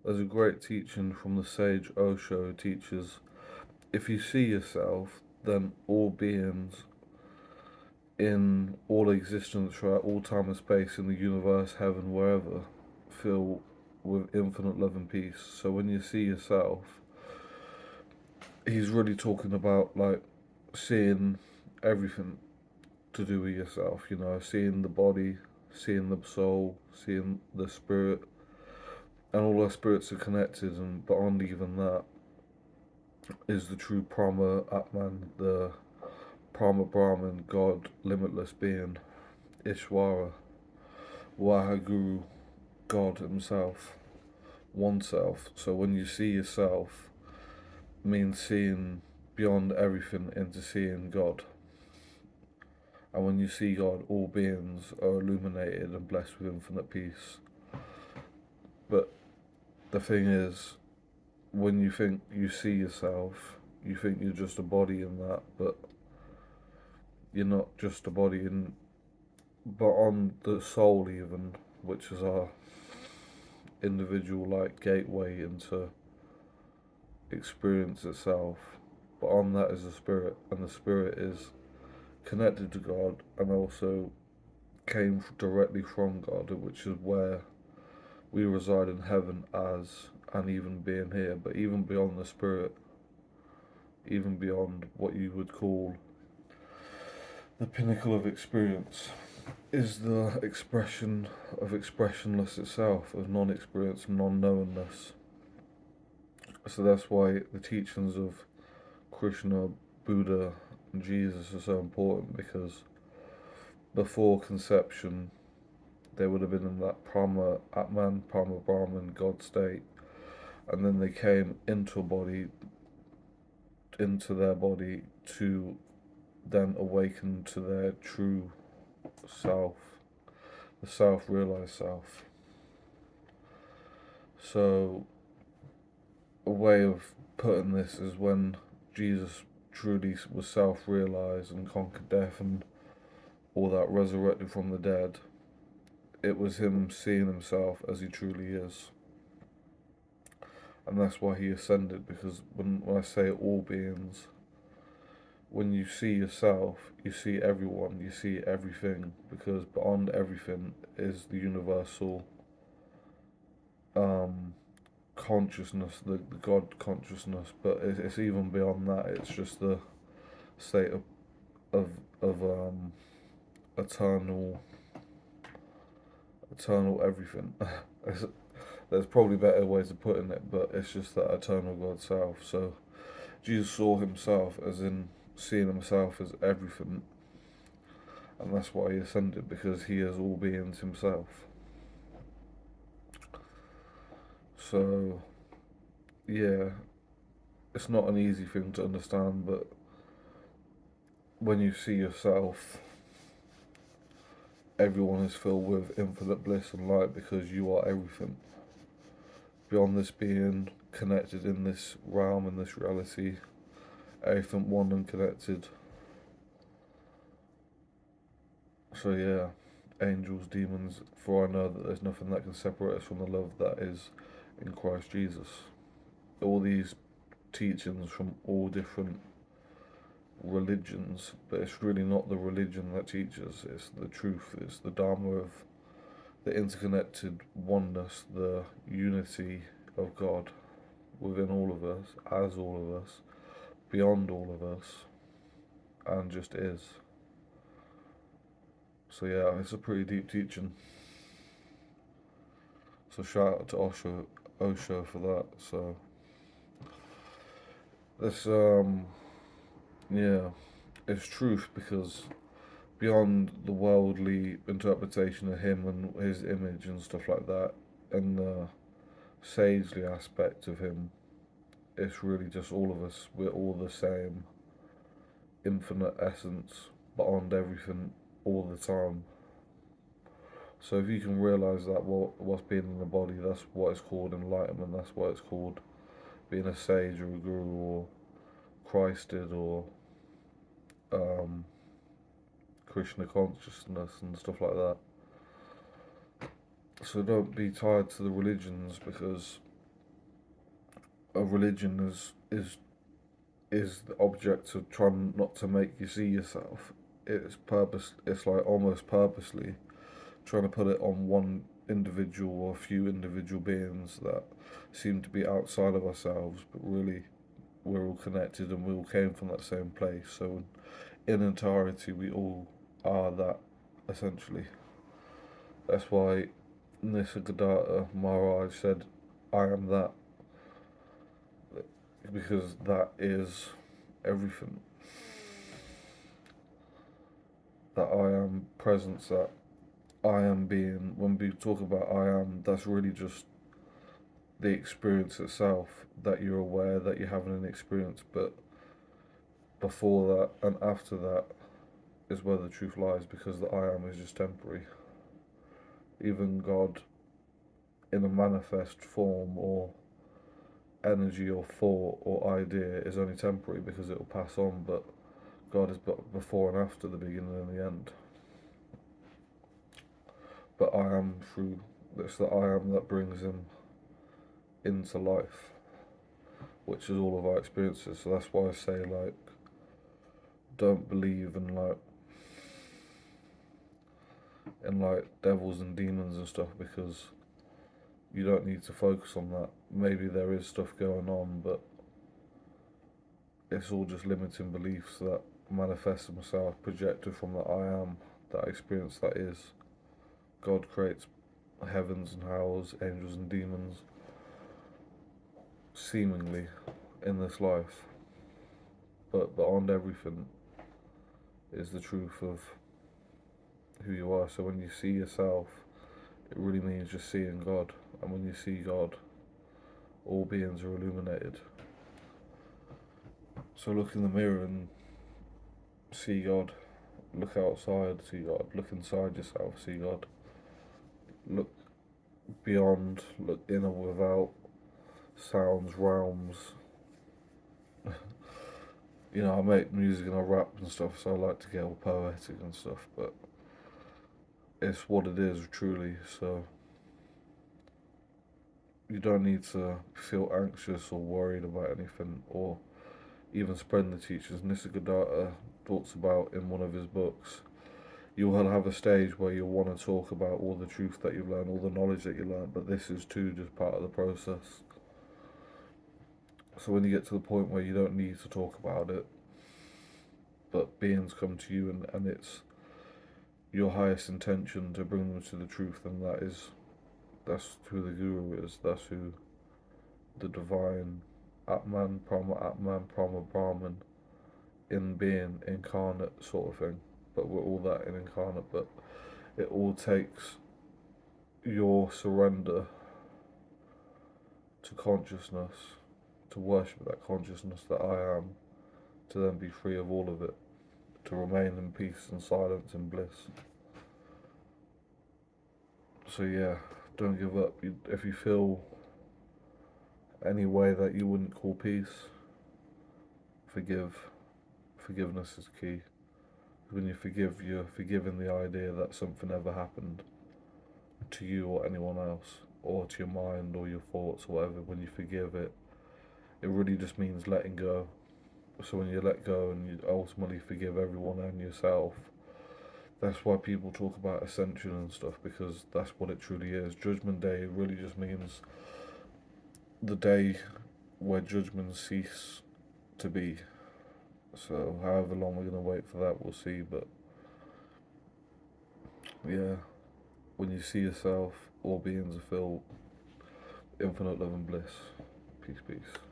There's a great teaching from the sage Osho who teaches if you see yourself, then all beings in all existence throughout all time and space in the universe, heaven, wherever, feel with infinite love and peace. So when you see yourself, he's really talking about like seeing everything to do with yourself, seeing the body, seeing the soul, seeing the spirit, and all our spirits are connected, and beyond even that is the true Brahma, Atman, the Brahma Brahman, God, limitless being, Ishvara, Wahaguru, God Himself, oneself. So when you see yourself, means seeing beyond everything into seeing God. And when you see God, all beings are illuminated and blessed with infinite peace. But the thing is, when you think you see yourself, you think you're just a body in that, but you're not just a body in, but on the soul even, which is our individual like gateway into experience itself. But on that is the spirit, and the spirit is connected to God and also came directly from God, which is where we reside in heaven as, and even being here. But even beyond the spirit, even beyond what you would call the pinnacle of experience, is the expression of expressionless itself, of non experience, non knownness. So that's why the teachings of Krishna, Buddha, and Jesus are so important, because before conception, they would have been in that Brahma, Atman, Brahma Brahman, God state, and then they came into a body, into their body, to then awaken to their true self, the self realized self. So, a way of putting this is when Jesus truly was self realized and conquered death and all that, resurrected from the dead, it was him seeing himself as he truly is. And that's why he ascended, because when I say all beings, when you see yourself, you see everyone, you see everything, because beyond everything is the universal um, consciousness, the God consciousness. But it's even beyond that. It's just the state of eternal, eternal everything. There's probably better ways of putting it, but it's just that eternal God self. So Jesus saw himself as in seeing himself as everything, and that's why he ascended, because he is all beings himself. So, yeah, it's not an easy thing to understand, but when you see yourself, everyone is filled with infinite bliss and light, because you are everything. Beyond this being connected in this realm, in this reality, everything one and connected. So, yeah, angels, demons, for I know that there's nothing that can separate us from the love that is in Christ Jesus. All these teachings from all different religions, but it's really not the religion that teaches, it's the truth, it's the Dharma of the interconnected oneness, the unity of God within all of us, as all of us, beyond all of us, and just is. So yeah, it's a pretty deep teaching. So shout out to Osho for that. So this yeah, it's truth, because beyond the worldly interpretation of him and his image and stuff like that, and the sagely aspect of him, it's really just all of us. We're all the same infinite essence beyond everything all the time. So if you can realize that what's being in the body, that's what is called enlightenment. That's what it's called being a sage or a guru or Christed or um, Krishna consciousness and stuff like that. So don't be tied to the religions, because a religion is the object of trying not to make you see yourself. It's purpose. It's like almost purposely trying to put it on one individual or a few individual beings that seem to be outside of ourselves, but really we're all connected and we all came from that same place. So in entirety, we all are that essentially. That's why Nisargadatta Maharaj said, "I am that," because that is everything. That I am presence, that I am being. When we talk about I am, that's really just the experience itself, that you're aware that you're having an experience, but before that and after that is where the truth lies, because the I am is just temporary. Even God in a manifest form or energy or thought or idea is only temporary because it will pass on, but God is before and after, the beginning and the end. But I am through, it's the I am that brings him into life, which is all of our experiences. So that's why I say, like, don't believe in like devils and demons and stuff, because you don't need to focus on that. Maybe there is stuff going on, but it's all just limiting beliefs that manifest themselves projected from the I am, that experience that is. God creates heavens and hells, angels and demons, seemingly, in this life. But beyond everything is the truth of who you are. So when you see yourself, it really means just seeing God. And when you see God, all beings are illuminated. So look in the mirror and see God. Look outside, see God. Look inside yourself, see God. Look beyond, look in and without, sounds, realms. You know, I make music and I rap and stuff, so I like to get all poetic and stuff, but it's what it is, truly. So you don't need to feel anxious or worried about anything, or even spreading the teachings. Nisargadatta talks about in one of his books, you will have a stage where you'll want to talk about all the truth that you've learned, all the knowledge that you learned, but this is too just part of the process. So when you get to the point where you don't need to talk about it, but beings come to you, and it's your highest intention to bring them to the truth, and that's who the guru is. That's who the divine Atman, Brahma Brahman, in being, incarnate sort of thing. But we're all that in incarnate, but it all takes your surrender to consciousness, to worship that consciousness that I am, to then be free of all of it, to remain in peace and silence and bliss. So yeah, don't give up. If you feel any way that you wouldn't call peace, forgive. Forgiveness is key. When you forgive, you're forgiving the idea that something ever happened to you or anyone else, or to your mind or your thoughts or whatever. When you forgive it, it really just means letting go. So when you let go and you ultimately forgive everyone and yourself, that's why people talk about ascension and stuff, because that's what it truly is. Judgment Day really just means the day where judgments cease to be. So however long we're going to wait for that, we'll see. But yeah, when you see yourself, all beings are filled infinite love and bliss. Peace, peace.